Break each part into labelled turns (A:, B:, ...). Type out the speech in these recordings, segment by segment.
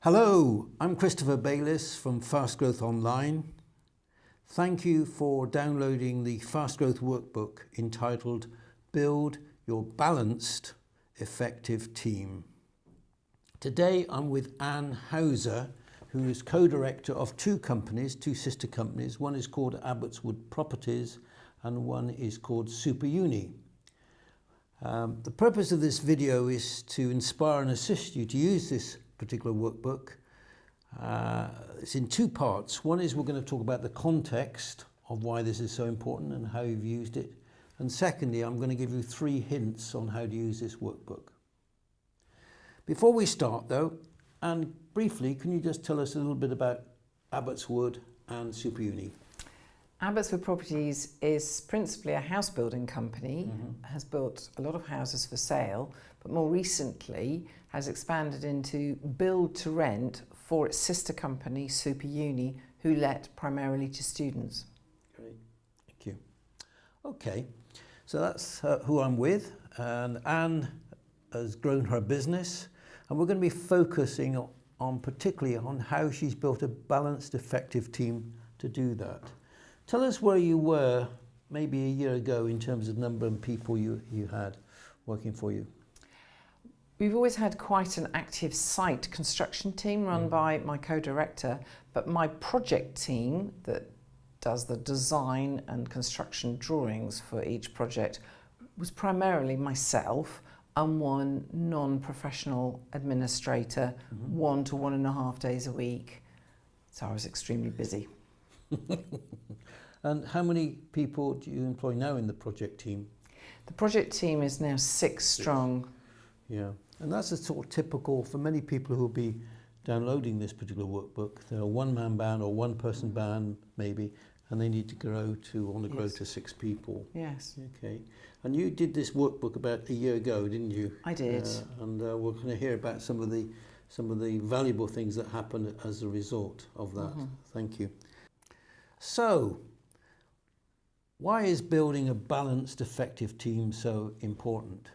A: Hello, I'm Christopher Bayliss from Fast Growth Online. Thank you for downloading the Fast Growth workbook entitled Build Your Balanced, Effective Team. Today I'm with Anne Hauser, who is co-director of two sister companies. One is called Abbotswood Properties and one is called Super Uni. The purpose of this video is to inspire and assist you to use this particular workbook. It's in two parts. One is we're going to talk about the context of why this is so important and how you've used it. And secondly, I'm going to give you 3 hints on how to use this workbook. Before we start though, and briefly, can you just tell us a little bit about Abbotswood and Super Uni?
B: Abbotswood Properties is principally a house building company, has built a lot of houses for sale, but more recently has expanded into build to rent for its sister company, Super Uni, who let primarily to students.
A: Great, thank you. Okay, so that's who I'm with, and Anne has grown her business, and we're going to be focusing particularly on how she's built a balanced, effective team to do that. Tell us where you were maybe a year ago in terms of number of people you had working for you.
B: We've always had quite an active site construction team run by my co-director, but my project team that does the design and construction drawings for each project was primarily myself and one non-professional administrator, 1 to 1.5 days a week. So I was extremely busy.
A: And how many people do you employ now in the project team?
B: The project team is now 6 strong.
A: Yeah, and that's a sort of typical for many people who will be downloading this particular workbook. They're a one-man band or one-person band maybe, and they need to grow to 6 people.
B: Yes.
A: Okay, and you did this workbook about a year ago, didn't you?
B: I did.
A: And we're going to hear about some of the valuable things that happened as a result of that. Thank you. So, why is building a balanced, effective team so important?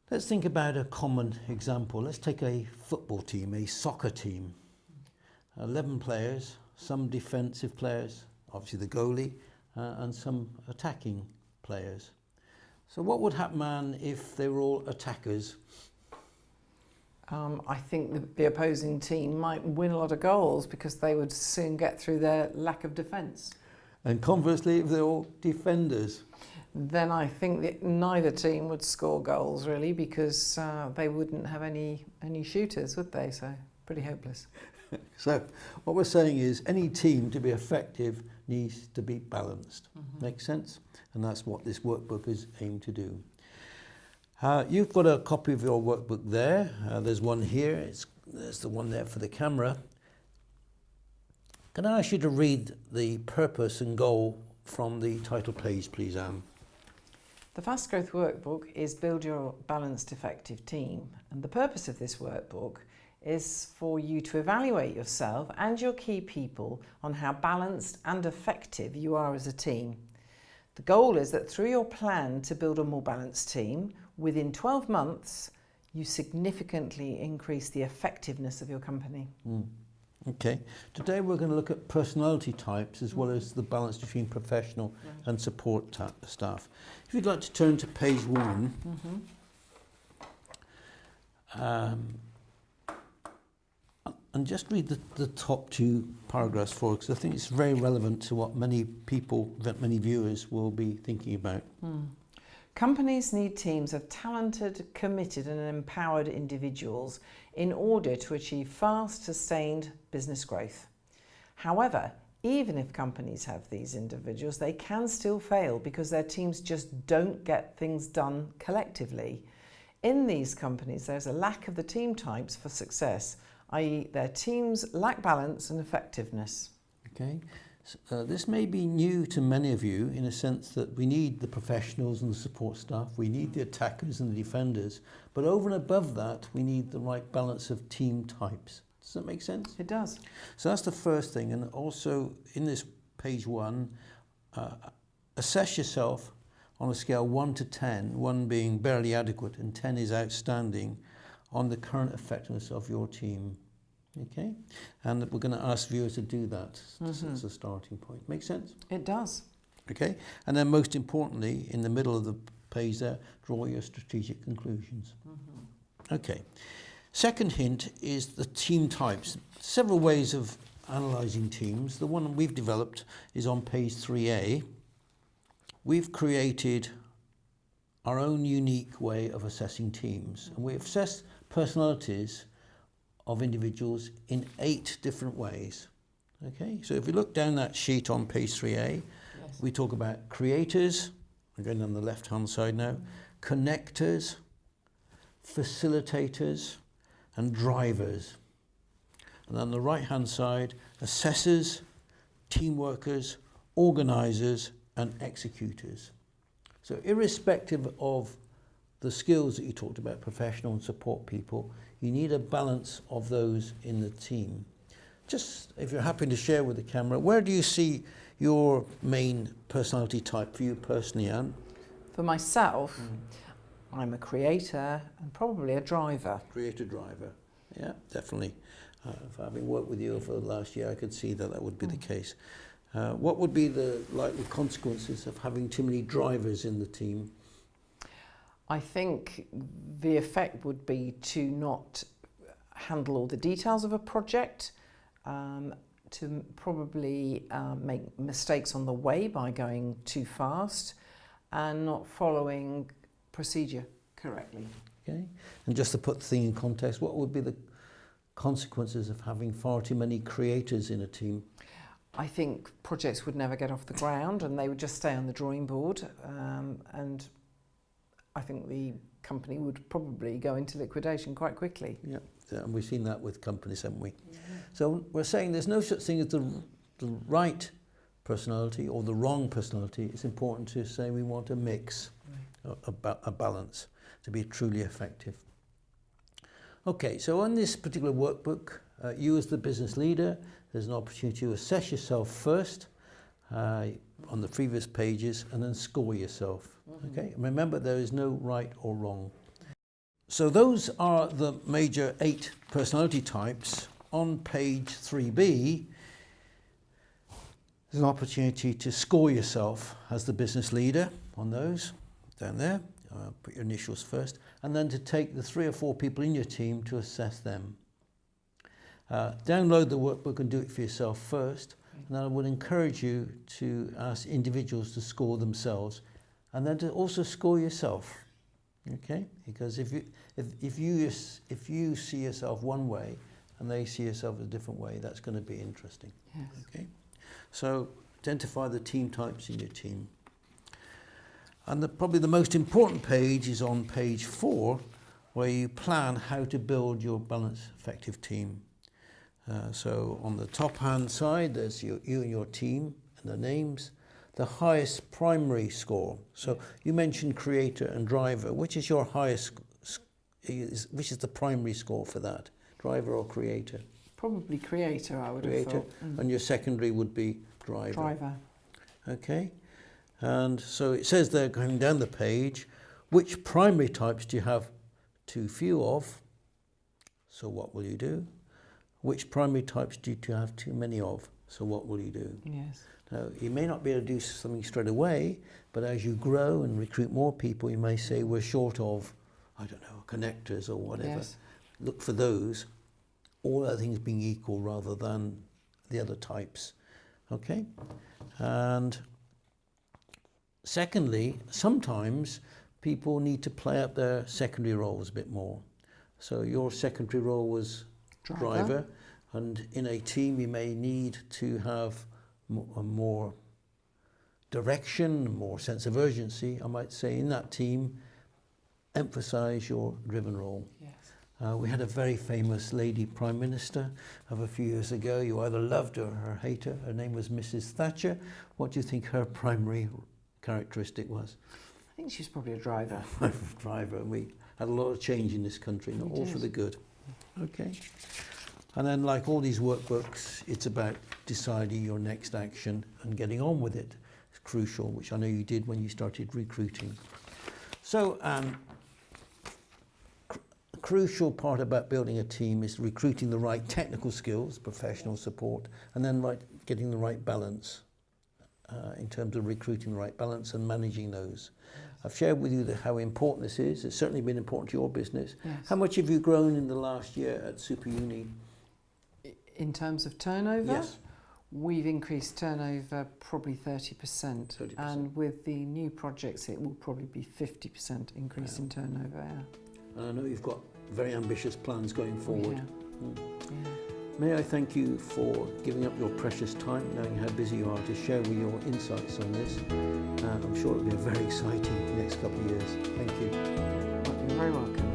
A: Let's think about a common example. Let's take a football team, a soccer team. 11 players, some defensive players, obviously the goalie, and some attacking players. So what would happen, man, if they were all attackers?
B: I think the opposing team might win a lot of goals because they would soon get through their lack of defence.
A: And conversely, if they're all defenders?
B: Then I think that neither team would score goals really because they wouldn't have any shooters, would they? So pretty hopeless.
A: So what we're saying is any team to be effective needs to be balanced. Makes sense? And that's what this workbook is aimed to do. You've got a copy of your workbook there. There's one here. There's the one there for the camera. Can I ask you to read the purpose and goal from the title page, please, Anne?
B: The Fast Growth Workbook is Build Your Balanced Effective Team. And the purpose of this workbook is for you to evaluate yourself and your key people on how balanced and effective you are as a team. The goal is that through your plan to build a more balanced team, within 12 months, you significantly increase the effectiveness of your company.
A: Okay. Today we're going to look at personality types as well as the balance between professional and support staff. If you'd like to turn to page 1. And just read the top 2 paragraphs for us, because I think it's very relevant to what many viewers will be thinking about.
B: Companies need teams of talented, committed and empowered individuals in order to achieve fast, sustained business growth. However, even if companies have these individuals, they can still fail because their teams just don't get things done collectively. In these companies, there's a lack of the team types for success, i.e. their teams lack balance and effectiveness.
A: Okay. This may be new to many of you in a sense that we need the professionals and the support staff, we need the attackers and the defenders, but over and above that we need the right balance of team types. Does that make sense?
B: It does.
A: So that's the first thing, and also in this page 1, assess yourself on a scale 1 to 10, 1 being barely adequate and 10 is outstanding, on the current effectiveness of your team. Okay, and we're going to ask viewers to do that as a starting point. Make sense?
B: It does.
A: Okay, and then most importantly, in the middle of the page there, draw your strategic conclusions. Okay, second hint is the team types. Several ways of analysing teams. The one we've developed is on page 3A. We've created our own unique way of assessing teams, and we assess personalities of individuals in 8 different ways. Okay, so if you look down that sheet on page 3A, we talk about creators, we're going on the left hand side now, connectors, facilitators, and drivers. And on the right hand side, assessors, team workers, organisers, and executors. So irrespective of the skills that you talked about, professional and support people, you need a balance of those in the team. Just, if you're happy to share with the camera, where do you see your main personality type for you personally, Anne?
B: For myself, I'm a creator and probably a driver.
A: Creator driver, yeah, definitely. Having worked with you for the last year, I could see that would be the case. What would be the likely consequences of having too many drivers in the team?
B: I think the effect would be to not handle all the details of a project, to probably make mistakes on the way by going too fast and not following procedure correctly.
A: Okay, and just to put the thing in context, what would be the consequences of having far too many creators in a team?
B: I think projects would never get off the ground and they would just stay on the drawing board, and I think the company would probably go into liquidation quite quickly.
A: Yeah, and we've seen that with companies, haven't we? Yeah. So we're saying there's no such thing as the right personality or the wrong personality. It's important to say we want a mix, a balance to be truly effective. Okay, so on this particular workbook, you as the business leader, there's an opportunity to assess yourself first on the previous pages and then score yourself. Okay, remember there is no right or wrong. So those are the major 8 personality types. On page 3B, there's an opportunity to score yourself as the business leader on those, down there. Put your initials first, and then to take the 3 or 4 people in your team to assess them. Download the workbook and do it for yourself first, and then I would encourage you to ask individuals to score themselves, and then to also score yourself. Okay, because if you see yourself one way and they see yourself a different way, that's going to be interesting.
B: Yes.
A: Okay, so identify the team types in your team. And probably the most important page is on page 4, where you plan how to build your balanced, effective team. So on the top hand side, there's you and your team and the names. The highest primary score. So you mentioned creator and driver. Which is your highest, which is the primary score for that? Driver or creator?
B: Probably creator, I would have thought.
A: And your secondary would be driver.
B: Driver.
A: Okay. And so it says there, going down the page, which primary types do you have too few of? So what will you do? Which primary types do you have too many of? So what will you do?
B: Yes.
A: Now, you may not be able to do something straight away, but as you grow and recruit more people, you may say we're short of, I don't know, connectors or whatever.
B: Yes.
A: Look for those, all other things being equal rather than the other types. Okay? And secondly, sometimes people need to play up their secondary roles a bit more. So your secondary role was driver, and in a team you may need to have more direction, more sense of urgency. I might say in that team, emphasize your driven role.
B: Yes.
A: We had a very famous lady Prime Minister of a few years ago. You either loved her or hated her. Her name was Mrs. Thatcher. What do you think her primary characteristic was?
B: I think she's probably a driver.
A: Driver. And we had a lot of change in this country, not all for the good. Okay. And then, like all these workbooks, it's about deciding your next action and getting on with it. It's crucial, which I know you did when you started recruiting. So, crucial part about building a team is recruiting the right technical skills, professional support, and then getting the right balance in terms of recruiting the right balance and managing those. I've shared with you how important this is. It's certainly been important to your business.
B: Yes.
A: How much have you grown in the last year at Super Uni?
B: In terms of turnover?
A: Yes.
B: We've increased turnover probably 30%.
A: 30%.
B: And with the new projects, it will probably be 50% increase in turnover. Yeah.
A: And I know you've got very ambitious plans going forward.
B: Yeah.
A: May I thank you for giving up your precious time, knowing how busy you are, to share with your insights on this. I'm sure it'll be a very exciting next couple of years. Thank you.
B: Well, you're very welcome.